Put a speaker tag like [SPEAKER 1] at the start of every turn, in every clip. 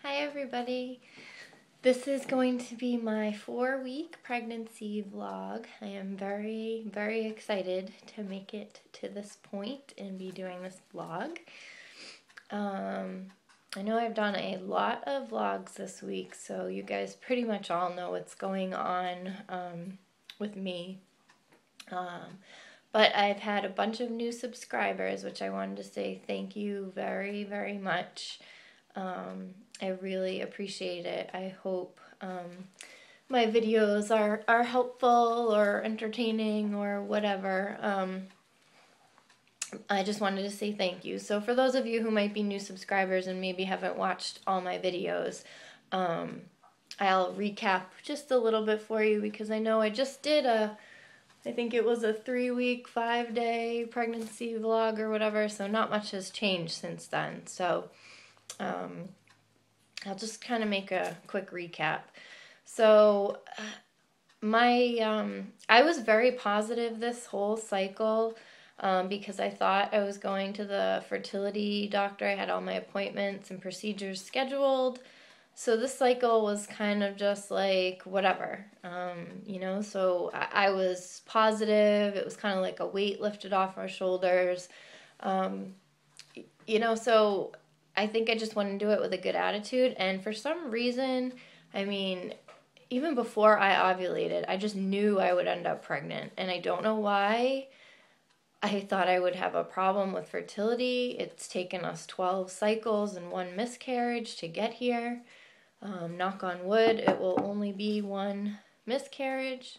[SPEAKER 1] Hi everybody. This is going to be my 4-week pregnancy vlog. I am very excited to make it to this point and be doing this vlog. I know I've done a lot of vlogs this week, so you guys pretty much all know what's going on with me. But I've had a bunch of new subscribers, which I wanted to say thank you very much. I really appreciate it. I hope my videos are helpful or entertaining or whatever. I just wanted to say thank you. So for those of you who might be new subscribers and maybe haven't watched all my videos, I'll recap just a little bit for you because I know I just did I think it was a 3-week, 5-day pregnancy vlog or whatever, so not much has changed since then. So I'll just kind of make a quick recap. So I was very positive this whole cycle because I thought I was going to the fertility doctor. I had all my appointments and procedures scheduled. So this cycle was kind of just like whatever, so I was positive. It was kind of like a weight lifted off our shoulders, so I think I just want to do it with a good attitude. And for some reason, even before I ovulated, I just knew I would end up pregnant. And I don't know why. I thought I would have a problem with fertility. It's taken us 12 cycles and 1 miscarriage to get here. Knock on wood, it will only be 1 miscarriage.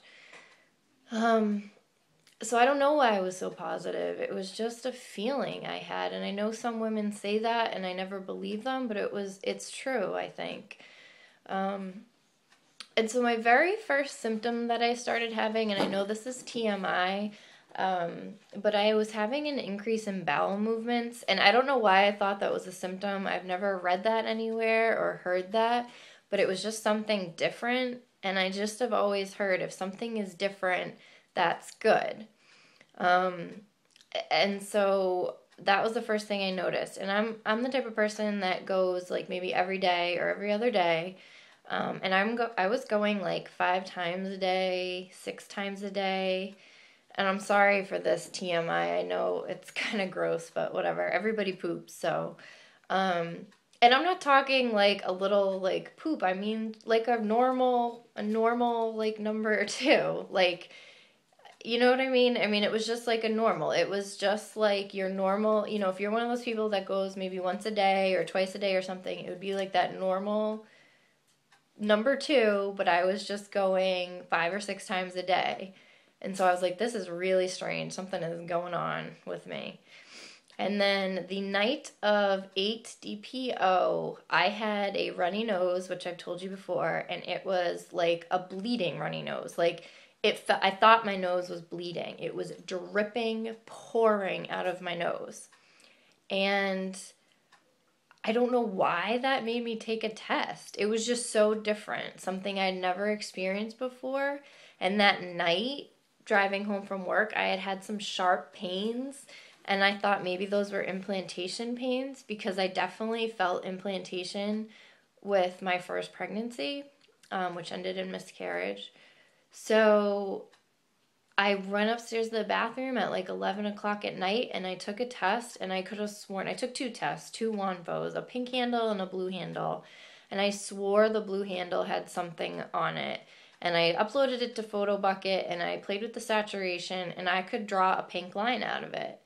[SPEAKER 1] So I don't know why I was so positive. It was just a feeling I had, and I know some women say that, and I never believe them, but it's true, I think. And so my very first symptom that I started having, and I know this is TMI, but I was having an increase in bowel movements, and I don't know why I thought that was a symptom. I've never read that anywhere or heard that, but it was just something different, and I just have always heard if something is different, that's good. And so that was the first thing I noticed. And I'm the type of person that goes like maybe every day or every other day. And I was going like 5 times a day, 6 times a day. And I'm sorry for this TMI. I know it's kind of gross, but whatever. Everybody poops, so and I'm not talking like a little like poop. I mean like a normal like number 2. Like, you know what I mean? I mean, it was just like a normal. It was just like your normal, if you're one of those people that goes maybe once a day or twice a day or something, it would be like that normal number 2, but I was just going 5 or 6 times a day. And so I was like, this is really strange. Something is going on with me. And then the night of 8 DPO, I had a runny nose, which I've told you before, and it was like a bleeding runny nose. Like, I thought my nose was bleeding. It was dripping, pouring out of my nose. And I don't know why that made me take a test. It was just so different, something I'd never experienced before. And that night, driving home from work, I had some sharp pains, and I thought maybe those were implantation pains because I definitely felt implantation with my first pregnancy, which ended in miscarriage. So I run upstairs to the bathroom at like 11 o'clock at night, and I took a test, and I could have sworn I took 2 tests, 2 Wanfos, a pink handle and a blue handle, and I swore the blue handle had something on it. And I uploaded it to PhotoBucket, and I played with the saturation, and I could draw a pink line out of it.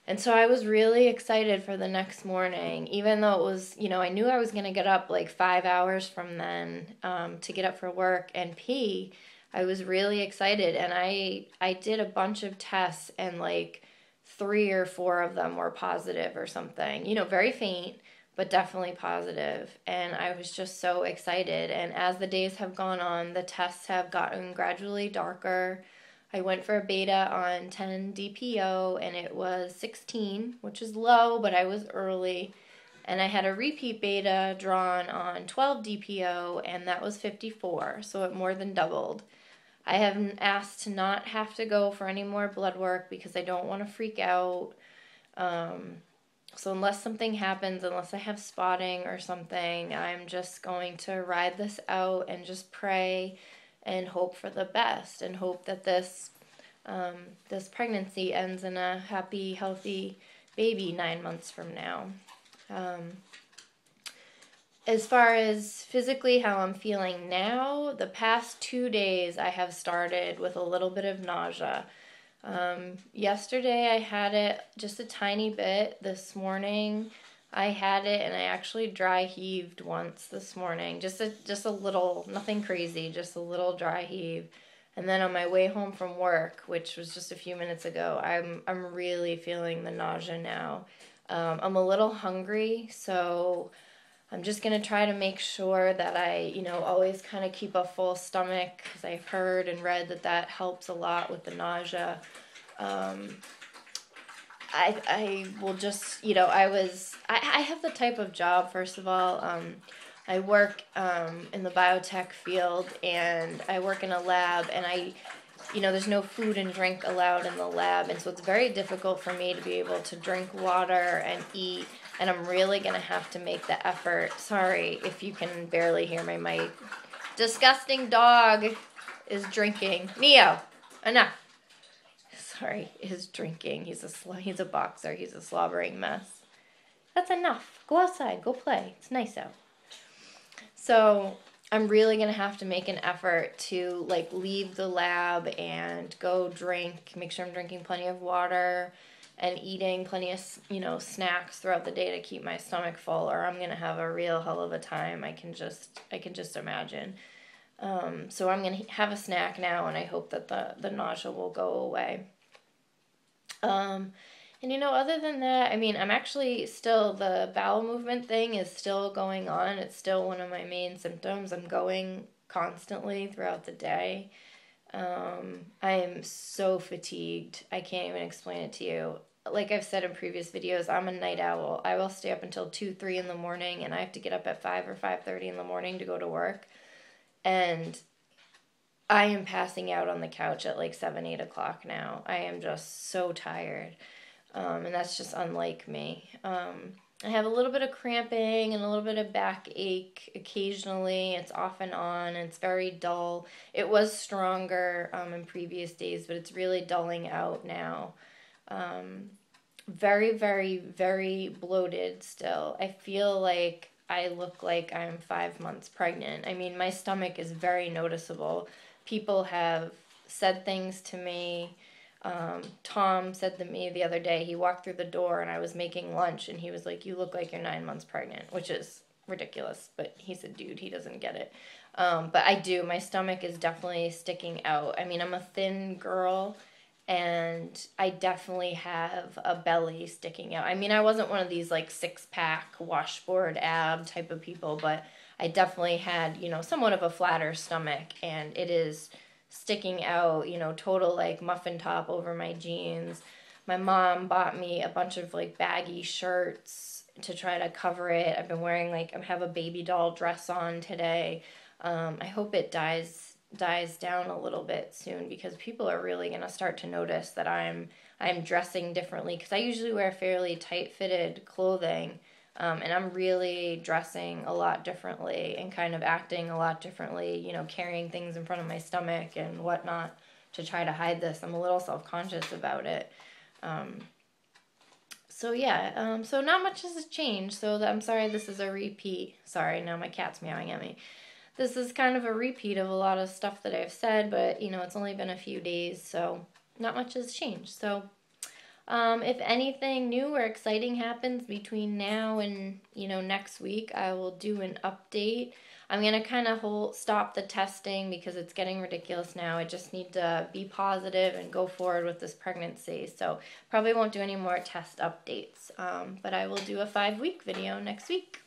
[SPEAKER 1] And so I was really excited for the next morning, even though it was, I knew I was going to get up like 5 hours from then to get up for work and pee. I was really excited, and I did a bunch of tests, and like 3 or 4 of them were positive or something, very faint, but definitely positive. And I was just so excited. And as the days have gone on, the tests have gotten gradually darker. I went for a beta on 10 DPO, and it was 16, which is low, but I was early. And I had a repeat beta drawn on 12 DPO, and that was 54, so it more than doubled. I have asked to not have to go for any more blood work because I don't want to freak out. So unless something happens, unless I have spotting or something, I'm just going to ride this out and just pray and hope for the best and hope that this pregnancy ends in a happy, healthy baby 9 months from now. As far as physically how I'm feeling now, the past 2 days I have started with a little bit of nausea. Yesterday I had it just a tiny bit. This morning I had it and I actually dry heaved once this morning. Just a little, nothing crazy, just a little dry heave. And then on my way home from work, which was just a few minutes ago, I'm really feeling the nausea now. I'm a little hungry, so I'm just going to try to make sure that I, always kind of keep a full stomach, because I've heard and read that helps a lot with the nausea. I will just, I have the type of job, first of all, I work in the biotech field, and I work in a lab, and there's no food and drink allowed in the lab, and so it's very difficult for me to be able to drink water and eat, and I'm really going to have to make the effort. Sorry if you can barely hear my disgusting dog is drinking. Neo, enough. Sorry, is drinking. He's a boxer. He's a slobbering mess. That's enough. Go outside. Go play. It's nice out. So I'm really going to have to make an effort to leave the lab and go drink, make sure I'm drinking plenty of water and eating plenty of, snacks throughout the day to keep my stomach full, or I'm going to have a real hell of a time. I can just imagine. So I'm going to have a snack now, and I hope that the nausea will go away. And other than that, I'm actually still, the bowel movement thing is still going on. It's still one of my main symptoms. I'm going constantly throughout the day. I am so fatigued. I can't even explain it to you. Like I've said in previous videos, I'm a night owl. I will stay up until 2, 3 in the morning, and I have to get up at 5 or 5:30 in the morning to go to work. And I am passing out on the couch at 7, 8 o'clock now. I am just so tired. And that's just unlike me. I have a little bit of cramping and a little bit of backache occasionally. It's off and on. And it's very dull. It was stronger in previous days, but it's really dulling out now. Very, very, very bloated still. I feel like I look like I'm 5 months pregnant. My stomach is very noticeable. People have said things to me. Tom said to me the other day, he walked through the door and I was making lunch, and he was like, "You look like you're 9 months pregnant," which is ridiculous, but he's a dude, he doesn't get it. But I do, my stomach is definitely sticking out. I'm a thin girl, and I definitely have a belly sticking out. I wasn't one of these 6-pack washboard ab type of people, but I definitely had, somewhat of a flatter stomach, and it is sticking out, total muffin top over my jeans. My mom bought me a bunch of baggy shirts to try to cover it. I've been wearing I have a baby doll dress on today. I hope it dies down a little bit soon, because people are really going to start to notice that I'm dressing differently, because I usually wear fairly tight-fitted clothing. And I'm really dressing a lot differently and kind of acting a lot differently, carrying things in front of my stomach and whatnot to try to hide this. I'm a little self-conscious about it. So not much has changed. So I'm sorry, this is a repeat. Sorry, now my cat's meowing at me. This is kind of a repeat of a lot of stuff that I've said, but, it's only been a few days, so not much has changed. So if anything new or exciting happens between now and, next week, I will do an update. I'm going to kind of stop the testing because it's getting ridiculous now. I just need to be positive and go forward with this pregnancy. So probably won't do any more test updates, but I will do a 5-week video next week.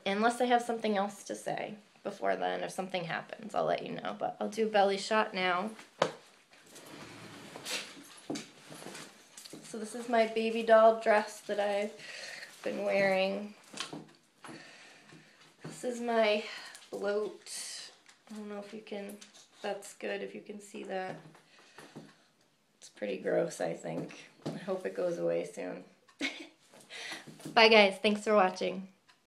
[SPEAKER 1] Unless I have something else to say before then. If something happens, I'll let you know. But I'll do belly shot now. So this is my baby doll dress that I've been wearing. This is my bloat. I don't know if that's good, if you can see that. It's pretty gross, I think. I hope it goes away soon. Bye, guys. Thanks for watching.